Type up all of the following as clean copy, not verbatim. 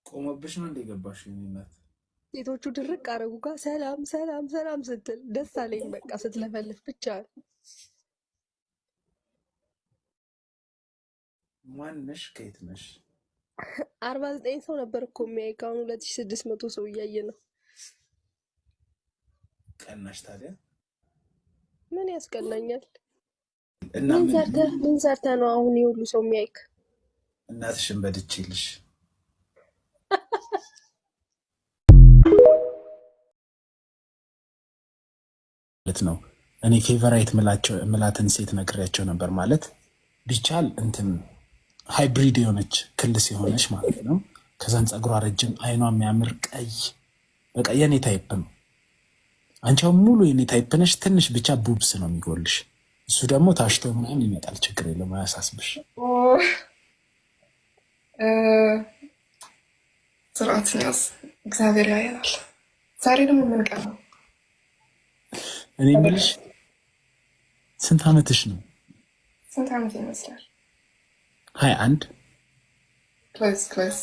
ቆመብሽ ነው እንደገባሽ እናት ሴቶቹ ድርቅ አረጉ ጋር ሰላም ሰላም ሰላም ስትል ደስ አለኝ። በቃ ስትለፈልፍ ብቻ ማነሽ? ከየት ነሽ? 49 ሰው ነበር እኮ የሚያይ ከአሁን 2600 ሰው እያየ ነው። ቀናሽ ታዲያ ምን ያስቀናኛል? ምን ሰርተህ ነው አሁን የሁሉ ሰው የሚያይክ? እናትሽን በድቼልሽ ነው። እኔ ፌቨራይት ምላትን ሴት ነግሬያቸው ነበር። ማለት ቢቻል እንትን ሃይብሪድ የሆነች ክልስ የሆነች ማለት ነው። ከዛን ፀጉሯ ረጅም፣ አይኗ የሚያምር ቀይ፣ በቃ የኔ ታይፕ ነው። አንቺው ሙሉ የኔ ታይፕ ነሽ። ትንሽ ብቻ ቡብስ ነው የሚጎልሽ። እሱ ደግሞ ታሽቶ ምናምን ይመጣል። ችግር የለም አያሳስብሽ። ስርዓትን ያዝ፣ እግዚአብሔር ያያል። ዛሬ ደግሞ ምን ቀን ነው? እኔ የምልሽ ስንት ዓመትሽ ነው? ስንት ዓመት ይመስላል? 21 ክላስ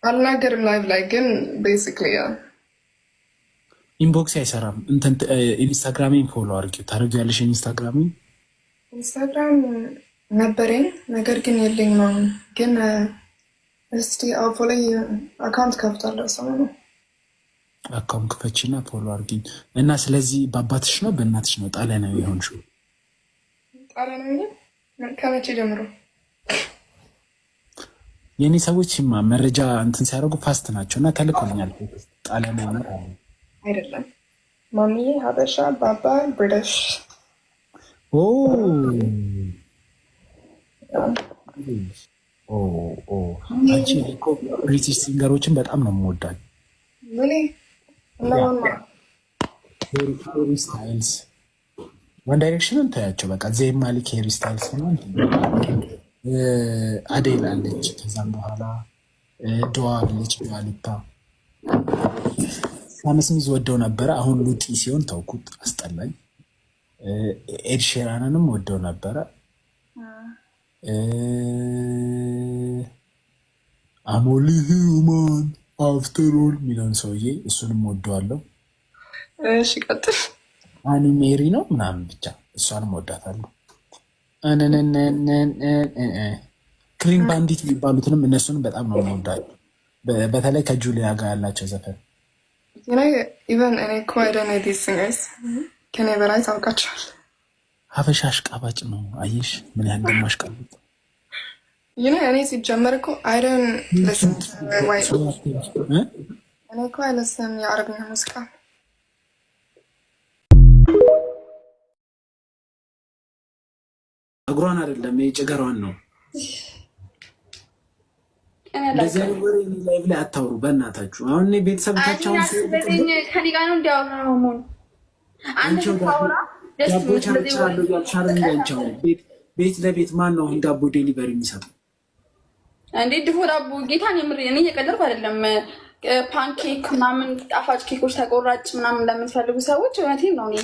አልናገርም ላይቭ ላይ ግን ቤሲክሊ ኢንቦክስ አይሰራም። እንትን ኢንስታግራሜን ፎሎ አድርጊው። ታደርጊያለሽ? ኢንስታግራም ነበረኝ ነገር ግን የለኝም አሁን። ግን እስቲ አፎ ላይ አካውንት ከፍታለሁ። ሰው ነው አካውንት ክፈቺና ፎሎ አድርጊኝ። እና ስለዚህ በአባትሽ ነው በእናትሽ ነው ጣሊያናዊ የሆንሽው? ጣሊያናዊ ነው። ከመቼ ጀምሮ? የኔ ሰዎች መረጃ እንትን ሲያደርጉ ፋስት ናቸው እና ተልኮልኛል። ጣሊያናዊ ነው አይደለም። ማሚዬ ሀበሻ፣ ባባ ብሪቲሽ። አንቺ እኮ ብሪቲሽ ሲንገሮችን በጣም ነው የምወዳል። ሄሪ ስታይልስ ዋን ዳይሬክሽንን ታያቸው። በቃ ዜን ማሊክ ሄሪ ስታይልስ ነው። አዴል አለች። ከዛም በኋላ ዶዋ አለች። ዱዋሊፓ ሳምስሚዝ ወደው ነበረ። አሁን ሉጢ ሲሆን ተውኩት፣ አስጠላኝ። ኤድ ሼራንንም ወደው ነበረ። አሞሊ ሂውማን አፍተሮል ሚለውን ሰውዬ እሱንም ወደዋለሁ። እሺ ቀጥል። አኒ ሜሪ ነው ምናምን ብቻ እሷንም ወዳታለሁ። ክሊን ባንዲት የሚባሉትንም እነሱንም በጣም ነው የምወዳቸው። በተለይ ከጁሊያ ጋር ያላቸው ዘፈን ኢቨን እኔ እኮ አይደነ ዲስ ሲንገርስ ከኔ በላይ ታውቃቸዋል። ሀበሻ አሽቃባጭ ነው። አየሽ ምን ያህል እንደማሽቃባጭ። እኔ ሲጀመር እኮ አይደን ልስን እኔ እኮ አይለስም የአረብኛ ሙዚቃ። እግሯን አይደለም የጭገሯን ነው። እንደዚህ አይነት ወሬ ላይቭ ላይ አታውሩ በእናታችሁ። አሁን እኔ ቤተሰቦቻቸው ከኔ ጋር ነው እንዲያወራው ሆኖ አንተ ታውራ ቤት ለቤት ማን ነው ዳቦ ዴሊቨሪ የሚሰጠው? እንዴ ድፎ ዳቦ ጌታን የምር እኔ እየቀለድኩ አይደለም። ፓንኬክ ምናምን ጣፋጭ ኬኮች ተቆራጭ ምናምን ለምትፈልጉ ሰዎች እውነቴን ነው። እኔ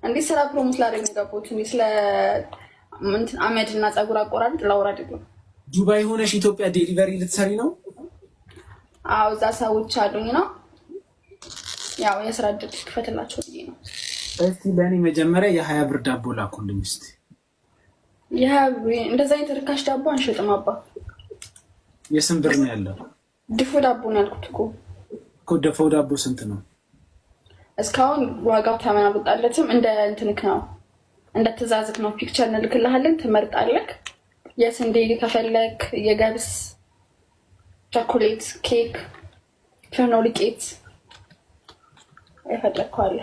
እንዴ ስራ ፕሮሞት ላደርግ ነው ገቦት ስለ አመድ እና ፀጉር አቆራረጥ ላውራ አይደለም። ዱባይ ሆነሽ ኢትዮጵያ ዴሊቨሪ ልትሰሪ ነው? አዎ እዛ ሰዎች አሉኝ ነው ያው የስራ እድል ክፈትላቸው ብዬ ነው። እስቲ ለእኔ መጀመሪያ የ20 ብር ዳቦ ላኩልኝ እስቲ። እንደዛ አይነት ርካሽ ዳቦ አንሸጥም አባ። የስንት ብር ነው ያለው? ድፎ ዳቦ ነው ያልኩት እኮ ድፎ ዳቦ ስንት ነው? እስካሁን ዋጋው ተመን አልወጣለትም። እንደ እንትንክ ነው እንደ ትእዛዝክ ነው። ፒክቸር እንልክልሃለን ትመርጣለህ። የስንዴ ከፈለክ የገብስ ቸኮሌት ኬክ ፍርኖ ዱቄት ይፈለካል።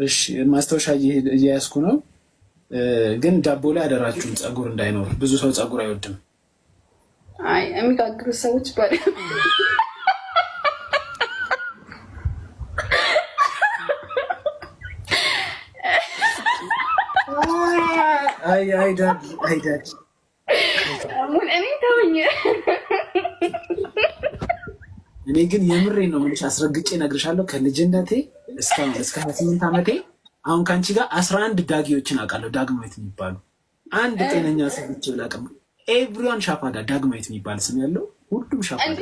እሺ ማስታወሻ እየያዝኩ ነው። ግን ዳቦ ላይ አደራችሁን ፀጉር እንዳይኖር። ብዙ ሰው ፀጉር አይወድም። አይ የሚጋግሩ ሰዎች ባለ አይ ዳድ እኔ ግን የምሬ ነው የምልሽ፣ አስረግጬ እነግርሻለሁ። ከልጅነቴ እስከ 28 ዓመቴ አሁን ከአንቺ ጋር 11 ዳጊዎችን አውቃለሁ። ዳግማዊት የሚባሉ አንድ ጤነኛ ሰው ብቻ ላቀም ኤቭሪዋን ሻፋዳ ዳግማዊት የሚባል ስም ያለው ሁሉም ሻፋ እንዴ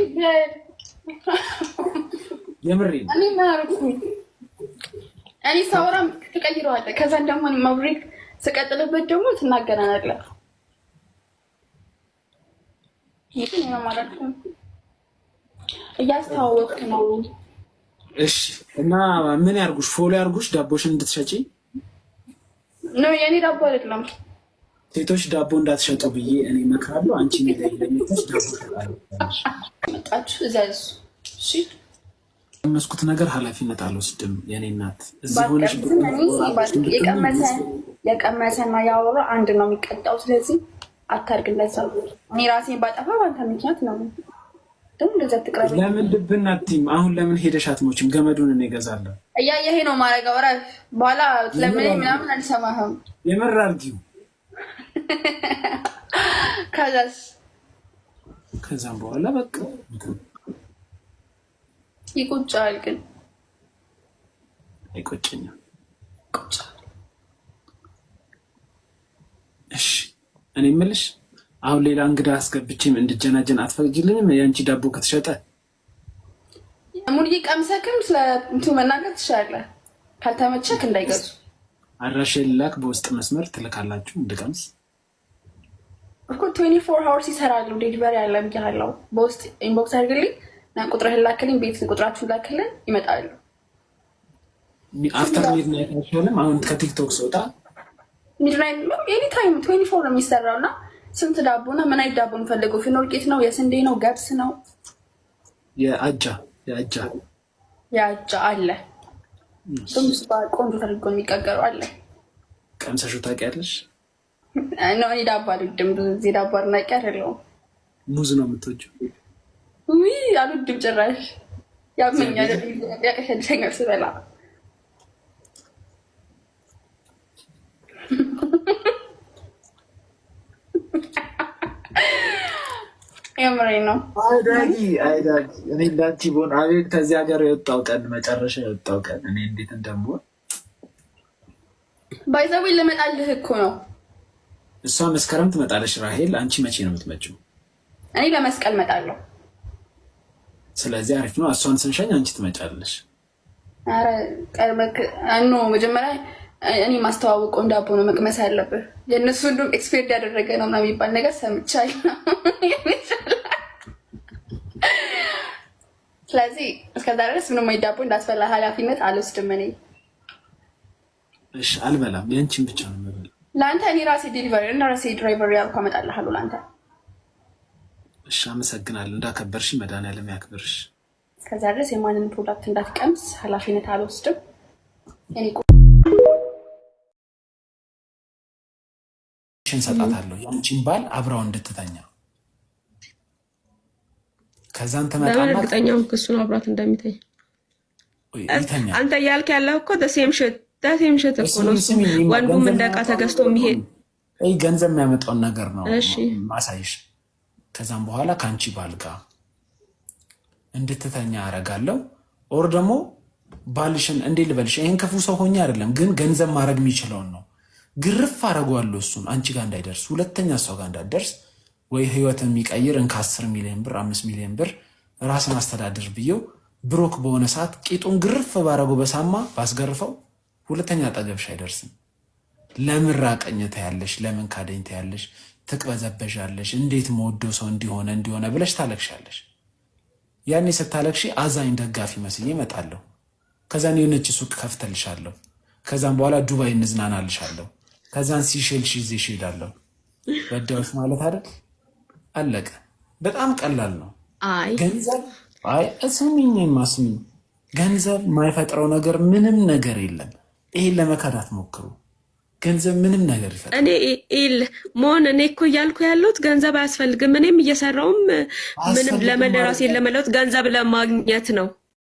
የምሬን እኔ ማርኩኝ እኔ ሳውራም ትቀይረዋለህ። ከዛ ደግሞ ማብሪክ ስቀጥልበት ደግሞ ትናገራናለህ። ይሄን ነው ማለት ነው። እያስተዋወቅክ ነው። እሺ እና ምን ያርጉሽ? ፎሎ ያርጉሽ ዳቦሽን እንድትሸጪ ነው። የኔ ዳቦ አይደለም ሴቶች ዳቦ እንዳትሸጡ ብዬ እኔ እመክራለሁ። አንቺ ነገር ለሚተሽ ዳቦ መጣችሁ እዛዝ እሺ መስኩት ነገር ኃላፊነት አልወስድም። የኔ እናት እዚህ ሆነሽ የቀመሰና ያወራ አንድ ነው የሚቀጣው። ስለዚህ አታርግ እንደዛ። እኔ ራሴን ባጠፋ ባንተ ምክንያት ነው። ደግሞ እንደዛ ትቅረብ። ለምን ልብና ቲም አሁን ለምን ሄደሽ አትሞችም? ገመዱን እኔ እገዛለሁ። እያየሄ ነው ማረጋው። ራፍ በኋላ ለምን ምናምን አልሰማህም። የምር አድርጊው። ከዛም በኋላ በቃ ይቆጫል። ግን አይቆጨኝም። እሺ እኔ የምልሽ አሁን ሌላ እንግዳ አስገብቼም እንድጀናጀን አትፈቅጂልኝም? የአንቺ ዳቦ ከተሸጠ ሙሉዬ ቀምሰክም ስለእንቱ መናገር ትችላለህ። ካልተመቸክ እንዳይገዙ አድራሻ ልላክ። በውስጥ መስመር ትልካላችሁ እንድቀምስ እኮ 24 hours ይሰራሉ። ዴሊቨሪ ያለ ብያለሁ። በውስጥ ኢንቦክስ አድርግልኝ እና ቁጥርህን ላክልኝ። ቤት ቁጥራችሁን ላክልን ይመጣሉ። አፍተር ሚድናይት አይሻልም? አሁን ከቲክቶክ ስወጣ ሚድናይት ነው። ኤኒ ታይም 24 ነው የሚሰራው። እና ስንት ዳቦ እና ምን አይነት ዳቦ የምፈልገው? ፊኖ ዱቄት ነው? የስንዴ ነው? ገብስ ነው? የአጃ አለ። ትንሽ ቆንጆ ተደርጎ የሚቀቀሩ አለ። ቀምሰሽው ታውቂያለሽ? ነው እኔ ዳቦ አልወድም። ብዙ ጊዜ ዳቦ አድናቂ አይደለሁም። ሙዝ ነው የምትወጂው? ውይ አልወድም ጭራሽ። ያመኛል፣ ያቀሸልሸኛል ስበላ። የምሬን ነው። አይዳጊ እኔ እንዳንቺ ቦን አቤት ከዚህ ሀገር የወጣው ቀን መጨረሻ የወጣው ቀን እኔ እንዴት እንደምሆን ባይዘዌ ልመጣልህ እኮ ነው። እሷ መስከረም ትመጣለሽ ራሄል። አንቺ መቼ ነው የምትመጪው? እኔ ለመስቀል እመጣለሁ። ስለዚህ አሪፍ ነው። እሷን ስንሸኝ አንቺ ትመጫለሽ። ኧረ ቀርበክ ኖ መጀመሪያ እኔ ማስተዋወቀው ዳቦ ነው መቅመስ ያለብህ። የእነሱ ሁሉም ኤክስፔርት ያደረገ ነው ምናምን የሚባል ነገር ሰምቻለሁ። ስለዚህ እስከዛ ድረስ ምንም ወይ ዳቦ እንዳትበላ ኃላፊነት አልወስድም እኔ። እሺ አልበላም። የአንቺን ብቻ ነው የምበላው። ለአንተ እኔ ራሴ ዴሊቨሪ እና ራሴ ድራይቨር ያልኩ አመጣልሃለሁ ለአንተ። እሺ አመሰግናለሁ። እንዳከበርሽ መድኃኒዓለም ያክብርሽ። እስከዛ ድረስ የማንን ፕሮዳክት እንዳትቀምስ ኃላፊነት አልወስድም እኔ። እንሰጣታለሁ ያንቺን ባል አብራው እንድትተኛ። ከዛን ተመጣጣና እርግጠኛው እሱን አብራት እንደሚተኛ አንተ እያልክ ያለው እኮ ደሴም ሽት እኮ ነው። ወንዱም እንደቃ ተገዝቶ የሚሄድ ገንዘብ የሚያመጣውን ነገር ነው ማሳይሽ። ከዛም በኋላ ከአንቺ ባል ጋር እንድትተኛ አረጋለሁ። ኦር ደግሞ ባልሽን እንዴ ልበልሽ፣ ይሄን ክፉ ሰው ሆኜ አይደለም፣ ግን ገንዘብ ማድረግ የሚችለውን ነው ግርፍ አረጋለሁ። እሱን አንቺ ጋር እንዳይደርስ፣ ሁለተኛ ሰው ጋር እንዳይደርስ፣ ወይ ህይወት የሚቀይር እንካ 10 ሚሊዮን ብር 5 ሚሊዮን ብር ራስን አስተዳድር ብዬው ብሮክ በሆነ ሰዓት ቂጡን ግርፍ ባረገው በሳማ ባስገርፈው ሁለተኛ አጠገብሽ አይደርስም። ለምን ራቀኝ ታያለሽ? ለምን ካደኝ ታያለሽ? ትቅበዘበዣለሽ። እንዴት መወደው ሰው እንዲሆነ ብለሽ ታለቅሻለሽ። ያኔ ስታለቅሺ አዛኝ ደጋፊ መስዬ እመጣለሁ። ከዛን የሆነች ሱቅ ከፍተልሻለሁ። ከዛም በኋላ ዱባይ እንዝናናልሻለሁ። ከዛን ሲሼልሽ ይዤሽ እሄዳለሁ። በዳዎች ማለት አይደል? አለቀ። በጣም ቀላል ነው። ገንዘብ እስሚኝማ ስሚኝ፣ ገንዘብ የማይፈጥረው ነገር ምንም ነገር የለም። ይሄን ለመካድ አትሞክሩ። ገንዘብ ምንም ነገር ይፈጥራል። እኔ እኮ እያልኩ ያለሁት ገንዘብ አያስፈልግም። እኔም እየሰራውም ምንም ለራሴን ለመለወጥ ገንዘብ ለማግኘት ነው።